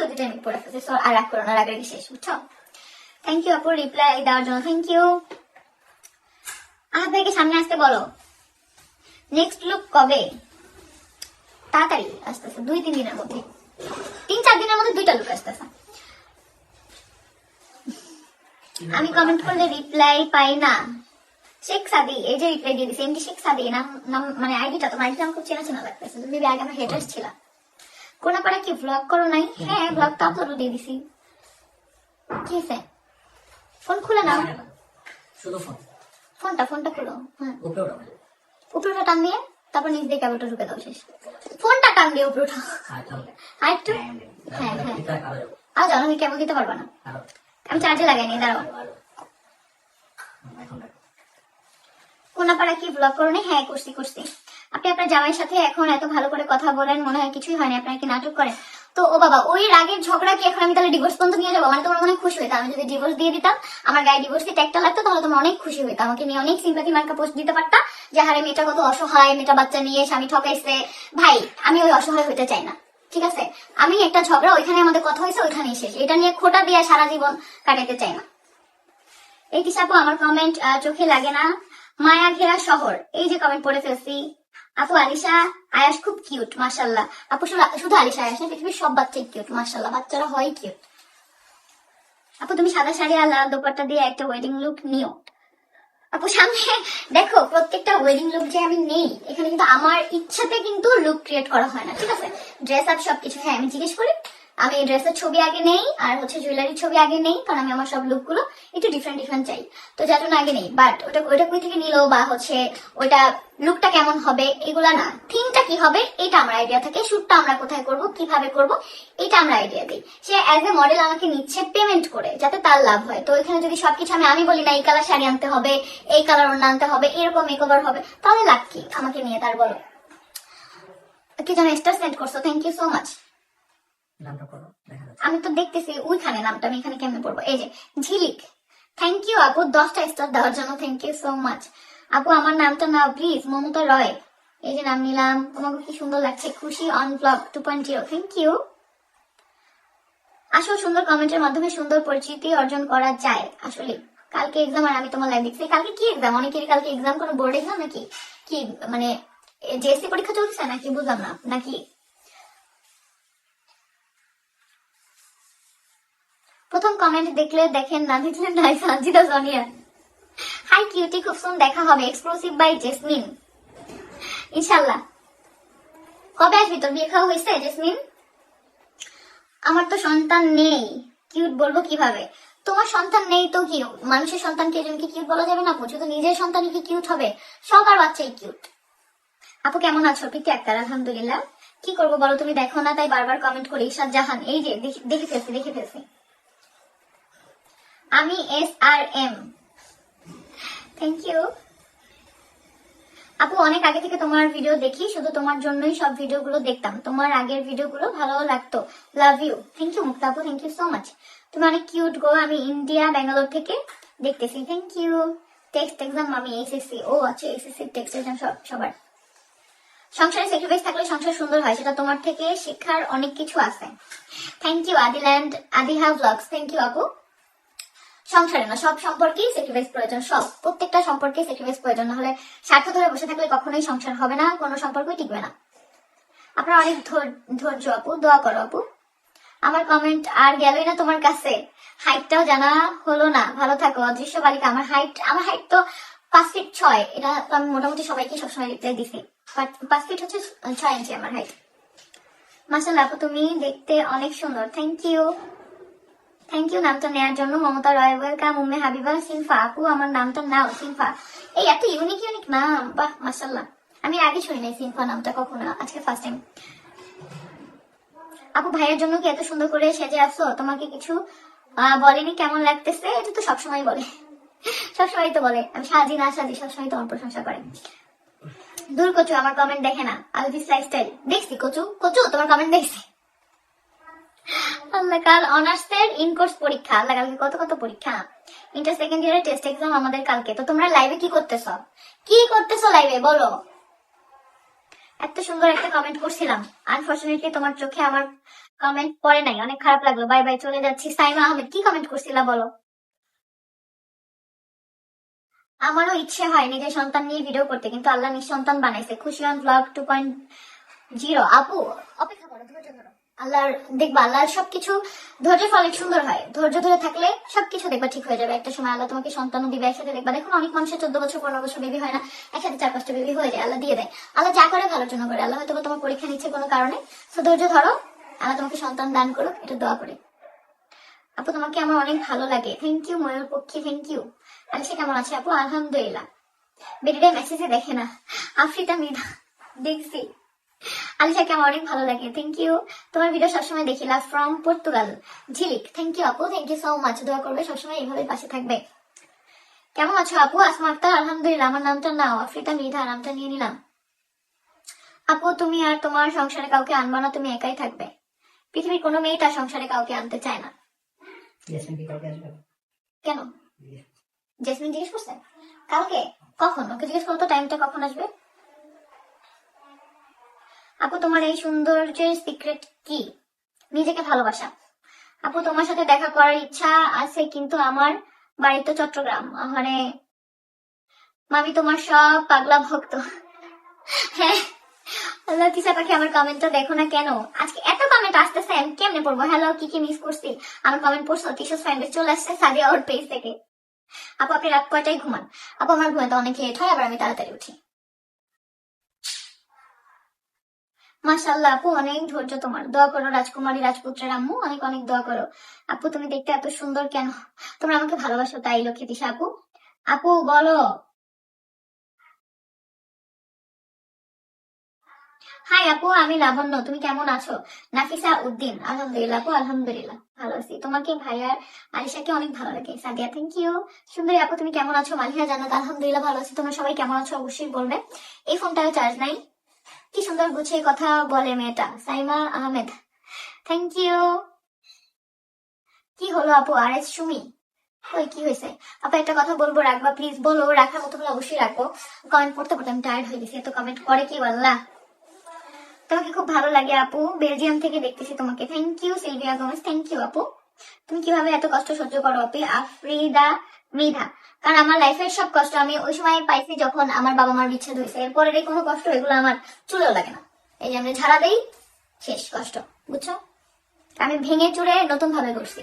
ওই দুটো আমি পড়ে ফেলছি। সো আর রাগ করো না, রাগারাগি শেষ, বুঝছো? থ্যাংক ইউ আপু রিপ্লাই দেওয়ার জন্য, থ্যাংক ইউ। আহাদ ভাইকে সামনে আসতে বলো। নেক্সট লুক কবে? তাড়াতাড়ি আসতেছে, 2-3 দিনের মধ্যে, 3-4 দিনের মধ্যে 2টা লুক আসতেছে। আমি কমেন্ট করলে রিপ্লাই পাই না। শেখ সাদি, এই যে রিপ্লাই দিয়ে দিছে, এমডি শেখ সাদি নাম মানে আইডিটা, তোমার আইডিটা আমার খুব চেনা চেনা লাগতেছে। তুমি আগে আমার হেটার্স ছিল। কোনাপাড়া কি ভ্লগ করো নাই? হ্যাঁ, ভ্লগ তো আপলোড দিয়ে দিছি। কি হয়েছে? ফোন খুলে নাও, শুধু ফোনটা খুলো। হ্যাঁ, উপরে টান দিয়ে তারপর নিচ দিয়ে কেবলটা ঢুকে দাও, শেষ। ফোনটা টান দিয়ে উপরে উঠাও আর একটু। হ্যাঁ হ্যাঁ, আর জানো আমি কেবল দিতে পারবা না, আমি চার্জে লাগাইনি, দাঁড়াও। কোনাপাড়া কি ব্লগ করো না? হ্যাঁ করছি। আপনি আপনার জামাইয়ের সাথে এখন এত ভালো করে কথা বলেন, মনে হয় কিছুই হয়নি, আপনার কি নাটক করেন? তো ও বাবা, ওই রাগের ঝগড়া কি এখন আমি তাহলে ডিভোর্স পর্যন্ত নিয়ে যাবো? মানে তোমার অনেক খুশি হইতো আমি যদি ডিভোর্স দিয়ে দিতাম, আমার গায়ে ডিভোর্স দিতে একটা লাগতো, তাহলে তোমার অনেক খুশি হইতো, আমাকে নিয়ে অনেক সিম্পাথি মার্কা পোস্ট দিতে পারতা যে হারে মেয়েটা কত অসহায়, মেয়েটা বাচ্চা নিয়ে স্বামী ঠকাইছে। ভাই, আমি ওই অসহায় হইতে চাই না, ঠিক আছে? আমি একটা ঝগড়া ওইখানে আমাদের কথা হয়েছে, ওইখানেই শেষ, এটা নিয়ে খোটা দিয়ে সারা জীবন কাটাইতে চাই না। এই কিসাপু আমার কমেন্ট চোখে লাগে না। মায়া ঘেরা শহর, এই যে কমেন্ট পড়ে ফেলছি। আপু আলিশা আয়াস খুব কিউট, মাশাআল্লাহ। আপু শুধু আলিশা আয়াস না, পৃথিবীর সব বাচ্চাই কিউট, মাশাআল্লাহ, বাচ্চারা হয় কিউট। আপু তুমি সাদা শাড়ি আর লাল দোপাট্টা দিয়ে একটা ওয়েডিং লুক নিও। আপু সামনে দেখো, প্রত্যেকটা ওয়েডিং লুক যে আমি নেই, এখানে কিন্তু আমার ইচ্ছাতে কিন্তু লুক ক্রিয়েট করা হয় না, ঠিক আছে? ড্রেস আপ সবকিছু, হ্যাঁ আমি জিজ্ঞেস করি, আমি ড্রেসের ছবি আগে নেই আর জুয়েলারির ছবি আগে নেই, কারণ আমি আমার সব লুক গুলো একটু ডিফারেন্ট চাই, তো যার জন্য আগে নেই। বাট ওটা কই থেকে নিলো বা ওইটা লুকটা কেমন হবে এগুলা না, থিমটা কি হবে এটা আমার আইডিয়া থাকে, শুটটা আমরা কোথায় করব, কিভাবে করব, এটা আমরা আইডিয়া দিই। সে অ্যাজ এ মডেল আমাকে নিচ্ছে পেমেন্ট করে, যাতে তার লাভ হয়। তো এখানে যদি সবকিছু আমি বলি না এই কালার শাড়ি আনতে হবে, এই কালার ওড়না আনতে হবে, এরকম মেকওভার হবে, তাহলে লাভ কি আমাকে নিয়ে? তার বলো কি যেন স্টার সেন্ড করছো, থ্যাংক ইউ সো মাচ। আমি তো দেখতেছি ওইখানে নামটা, আমি এখানে কেমনে পড়বো? এই যে ঝিলিক, থ্যাংক ইউ আপু 10টা স্টার দেওয়ার জন্য, থ্যাংক ইউ সো মাচ। আপু আমার নামটা নাও প্লিজ, মমতা রয়। এই যে নাম নিলাম, তোমাকে কি সুন্দর লাগছে, খুশি অন ব্লগ 2.0, থ্যাংক ইউ। আসলে সুন্দর কমেন্টের মাধ্যমে সুন্দর পরিচিতি অর্জন করা যায়। আসলে কালকে এক্সাম, আর আমি তোমার লাইভ দেখছি। কালকে কি এক্সাম? অনেকেরই কালকে এক্সাম, কোনো বোর্ড এক্সাম নাকি কি? মানে জেএসসি পরীক্ষা চলছে নাকি, বুঝলাম না। নাকি প্রথম কমেন্ট দেখলে দেখেন, না দেখলে নাই। সানজিদা সোনিয়া, হাই কিউটি, খুব সুন দেখা হবে। এক্সক্লুসিভ বাই জেসমিন, ইনশাল্লাহ। কবে আসবি? তোর বিয়ে খাওয়া হয়েছে জেসমিন? আমার তো সন্তান নেই, কিউট বলবো কিভাবে? তোমার সন্তান নেই তো কি, মানুষের সন্তানকে একজনকে কিউট বলা যাবে না? পুজো তো নিজের সন্তানই কি কিউট হবে? সবার বাচ্চাই কিউট। আপু কেমন আছো? প্রীতি আক্তার, আলহামদুলিল্লাহ। কি করবো বলো, তুমি দেখো না তাই বারবার কমেন্ট করি। ইরশাদ জাহান, এই যে দেখে ফেলছি। আমি SRM, থ্যাংক ইউ আপু। অনেক আগে থেকে তোমার ভিডিও দেখি, শুধু তোমার জন্যই সব ভিডিওগুলো দেখতাম, তোমার আগের ভিডিওগুলো ভালো লাগতো, লাভ ইউ। থ্যাংক ইউ মুক্তা আপু, থ্যাংক ইউ সো মাচ। তুমি অনেক কিউট গো। আমি ইন্ডিয়া ব্যাঙ্গালোর থেকে দেখতেছি, থ্যাংক ইউ। টেক্সট এক্সাম, আমি SSC। ও আচ্ছা, SSC টেক্সট এক্সাম সবার। সংসারে স্যাক্রিফাইস থাকলে সংসার সুন্দর হয়, সেটা তোমার থেকে শেখার অনেক কিছু আছে। থ্যাংক ইউ আদিল্যান্ড, আদিহা ব্লগস, থ্যাংক ইউ আপু। সংসারে না, সব সম্পর্কেই স্যাক্রিফাইস প্রয়োজন, প্রত্যেকটা সম্পর্কে স্যাক্রিফাইস প্রয়োজন, নাহলে স্বার্থ ধরে বসে থাকলে কখনোই সংসার হবে না, কোনো সম্পর্কই টিকবে না। আপনার অনেক ধৈর্য আপু, দোয়া করো আপু। আমার কমেন্ট আর গেলই না তোমার কাছে, হাইটটাও জানা হলো না। ভালো থাকো অদৃশ্য বালিকা। আমার হাইট তো 5 ফিট 6, এটা তো আমি মোটামুটি সবাইকে সবসময় রিপ্লাই দিছি। 5 ফিট হচ্ছে 6 ইঞ্চি আমার হাইট। মাশাআল্লাহ আপু, তুমি দেখতে অনেক সুন্দর, থ্যাংক ইউ। থ্যাংক ইউ নামটা নেওয়ার জন্য। মমতা রয়, ওয়েলকাম। উম্মে হাবিবা, সিনফা আপু আমার নামটা নাও, সিনফা। এই এত ইউনিক নাম, বাহ মাশাআল্লাহ। আমি আগে শুনি নাই সিনফা নামটা কখনো, আজকে ফার্স্ট টাইম। আপু ভাইয়ের জন্য কি এত সুন্দর করে সেজে আসছো? তোমাকে কিছু বলেনি কেমন লাগতেছে? এটা তো সবসময় বলে, সবসময় তো বলে আমি সাজি না সাজি, সবসময় তোমার প্রশংসা করে। দূর কচু আমার কমেন্ট দেখে না। আলভিস লাইফস্টাইল, দেখছি কচু তোমার কমেন্ট দেখছি। আল্লাহ, কাল অনার্সের ইনকোর্স পরীক্ষা। আল্লাহ, কালকে কত পরীক্ষা। ইন্টার সেকেন্ড ইয়ারের টেস্ট এক্সাম আমাদের কালকে। তো তোমরা লাইভে কি করতেছো লাইভে বলো? এত সুন্দর একটা কমেন্ট করছিলাম, আনফরচুনেটলি তোমার চোখে আমার কমেন্ট পড়ে নাই, অনেক খারাপ লাগলো। বাই বাই, চলে যাচ্ছি। সাইমা আহমেদ কি কমেন্ট করছিলা বলো? আমারও ইচ্ছে হয় নিজের সন্তান নিয়ে ভিডিও করতে, কিন্তু আল্লাহ নিঃসন্তান বানাইছে। খুশি অন ব্লগ 2.0। আপু অপেক্ষা করো, ধৈর্য ধরো। আল্লাহর দেখবা, আল্লাহর সবকিছু ধৈর্যের ফলে সুন্দর হয়। ধৈর্য ধরে থাকলে সবকিছু দেখবা ঠিক হয়ে যাবে। একটা সময় আল্লাহ তোমাকে সন্তানও দিবে একসাথে। দেখবা, দেখুন অনেক মানুষের 14 বছর 15 বছর বেবি হয় না, একসাথে 4-5টা বেবি হয়ে যায়। আল্লাহ দিয়ে দেয়। আল্লাহ যা করে ভালোর জন্য করে। আল্লাহ হয়তো তোমার পরীক্ষা নিচ্ছে কোনো কারণে। তো ধৈর্য ধরো, আল্লাহ তোমাকে সন্তান দান করুক, এটা দোয়া করি। আপু তোমাকে আমার অনেক ভালো লাগে। থ্যাংক ইউ ময়ূর পক্ষী, থ্যাংক ইউ। আলিশা কেমন আছে আপু? আলহামদুলিল্লাহ। বেডিটা মেসেজে দেখে না। আফ্রিতা মৃধা দেখছি। আলিশাকে আমার অনেক ভালো লাগে, থ্যাংক ইউ। তোমার ভিডিও সবসময় দেখি, love from Portugal Jhilik. Thank you আপু, থ্যাংক ইউ সো মাচ। দোয়া করবে সবসময়, এইভাবে পাশে থাকবে। কেমন আছো আপু? আসমা আক্তার আলহামদুলিল্লাহ। আমার নামটা নাও, আফ্রিতা মৃধা নামটা নিয়ে নিলাম। আপু তুমি আর তোমার সংসারে কাউকে আনবা না, তুমি একাই থাকবে। পৃথিবীর কোনো মেয়ে তার সংসারে কাউকে আনতে চায় না। কেন? জেসমিন জিজ্ঞেস করছে কালকে? কখন? ওকে জিজ্ঞেস করো তো টাইমটা কখন আসবে। আপু তোমার এই সৌন্দর্যের সিক্রেট কি? নিজেকে ভালোবাসা। আপু তোমার সাথে দেখা করার ইচ্ছা আছে, কিন্তু আমার বাড়ি তো চট্টগ্রাম। মানে মামি তোমার সব পাগলা ভক্ত। হ্যাঁ, আল্লাহ তিসা পাখি আমার কমেন্টটা দেখো না কেন? আজকে এত কমেন্ট আসতেছে, আমি কেমনে পড়বো? হ্যালো, কি কি মিস করছি? আমার কমেন্ট পড়ছো? তিশাস ফ্রেন্ডে চলে আসছে সাদিয়া ওর পেজ থেকে। আপু আপনি রাত কয়টায় ঘুমান? আপু আমার ঘুমাতে অনেক লেট হয়, আবার আমি তাড়াতাড়ি উঠি। মাশাআল্লাহ আপু, অনেক ধৈর্য তোমার। দোয়া করো রাজকুমারী রাজপুত্রের আম্মু, অনেক অনেক দোয়া করো। আপু তুমি দেখতে এত সুন্দর কেন? তোমরা আমাকে ভালোবাসো তাই লক্ষ্মী তিশা আপু। আপু বলো। হাই আপু, আমি লাবণ্য, তুমি কেমন আছো? নাফিসা উদ্দিন আলহামদুলিল্লাহ আপু, আলহামদুলিল্লাহ ভালো আছি। তোমাকে ভাইয়ার আলিশাকে অনেক ভালো লাগে। Sadia thank you. সুন্দরী আপু তুমি কেমন আছো? মালিহা জান্নাত আলহামদুলিল্লাহ ভালো আছি। তোমরা সবাই কেমন আছো অবশ্যই বলবে। এই ফোনটাও চার্জ নাই। কি সুন্দর গুছিয়ে কথা বলে মেয়েটা। Saima Ahmed thank you. কি হলো আপু? আর এস সুমি ওই কি হয়েছে? আপু একটা কথা বলবো, রাখবা প্লিজ? বলো। রাখার মতো হলে অবশ্যই রাখবো। কমেন্ট পড়তে পড়তে আমি টায়ার্ড হয়ে গেছি, এত কমেন্ট করে কি বললা? তোমাকে খুব ভালো লাগে আপু, বেলজিয়াম থেকে দেখতেছি তোমাকে। Thank you Sylvia Gomez, thank you আপু। তুমি কিভাবে এত কষ্ট সহ্য করো আপু? আফ্রিদা মৃধা কারণ আমার লাইফের সব কষ্ট আমি ওই সময় পাইছি যখন আমার বাবা মার বিচ্ছেদ হয়েছে। এরপরের এই কোনো কষ্ট এগুলো আমার চুলেও লাগে না। এই যে আমি ঝাড়া দেই, শেষ কষ্ট, বুঝছো? আমি ভেঙে চুরে নতুন ভাবে করছি,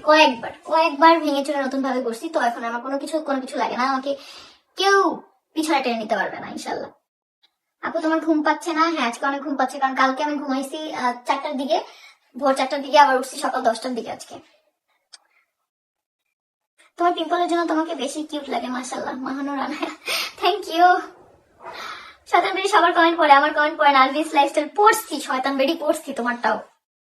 কয়েকবার ভেঙে চুরে নতুন ভাবে করছি। তো এখন আমার কোনো কিছু লাগে না। আমাকে কেউ পিছনে টেনে নিতে পারবে না ইনশাল্লাহ। আপু তোমার ঘুম পাচ্ছে না? হ্যাঁ আজকে অনেক ঘুম পাচ্ছে, কারণ কালকে আমি ঘুমাইছি 4টার দিকে, ভোর 4টার দিকে, আবার উঠছি সকাল 10টার দিকে আজকে। তোমার পিম্পলের জন্য তোমাকে বেশি কিউট লাগে। মাশাআল্লাহ মাহানুর রানা থ্যাংক ইউ। শয়তান বেডি সবার কমেন্ট পড়ে, আমার কমেন্ট পড়ে না। আলভিস লাইফস্টাইল পড়ছি, শয়তান বেডি পড়ছি তোমারটাও।